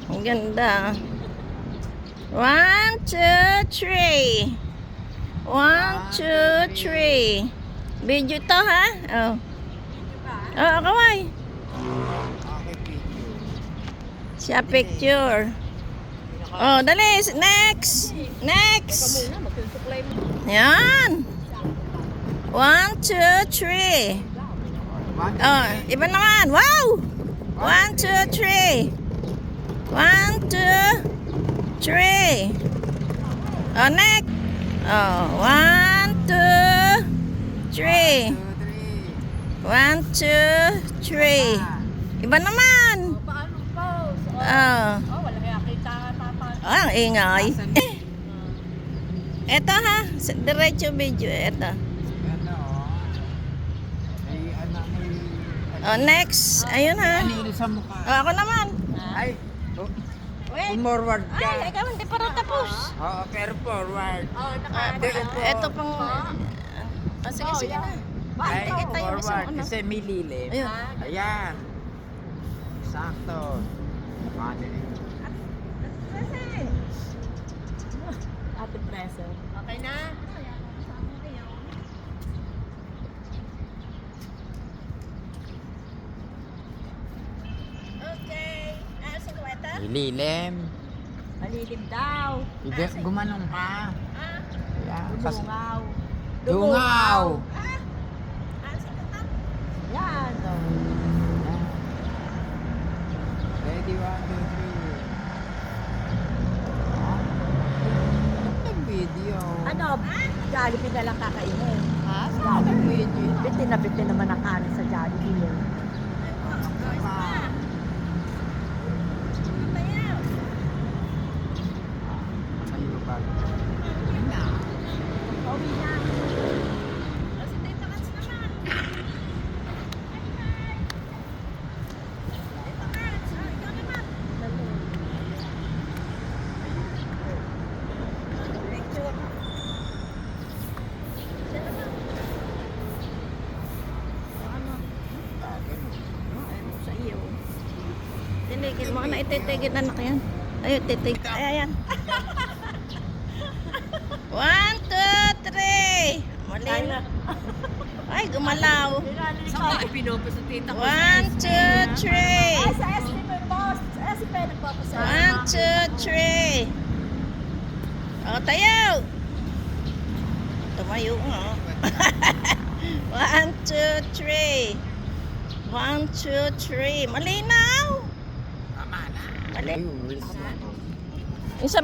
Ang ganda. 1, 2, 3. 1, 2, 3. Video to ha? Oh. Oh, kaway. Siya picture. Oh, dali. Next. Next. Yan. 1, 2, 3. Oh, iba naman. Wow! 1, 2, 3. 1, 2, 3. Oh, next. Oh, 1, 2, 3. 1, 2, 3. Iba naman. Paano pose? Oh. Wala kaya kita tata. Ah, ingay. Eto ha. Diretso video. Eto. Oh, next. Ayun ha. Ano sa mukha? Oh, ako naman. Ay, Wait. forward ka. Ay, ikaw hindi pa rin tapos. Oo, pero forward. Eto pang... sige, sige na. Ay, Kita yung isang forward ano. kasi may lilim. Ayun. Ayan. Sakto. Ate Preso. Okay na? Okay. Sa kweta? Lilim. Malilim daw. Gumanong ka. Ayan. Dungaw. Dungaw. Sa kweta? Yan. Ready, 1, 2, 3. Video. Ano? Jollibee na lang kakainin. Ha? Saan ang video? Bitin na bitin naman ang kanin sa Jollibee. Pauwi na. Titigil mo na, ititigil anak yan. Ayun, titigil. Ay, ayan. 1, 2, 3. Mali na. Ay, gumalaw. Saan ka pinopos sa tita ko? 1, 2, 3. Sa SP mo boss. Sa SP nagpapasa. 1, 2, 3. O, tayo. Tumayo nga. 1, 2, 3. 1, 2, 3. Malinaw. Tama na. Mali. Ayun,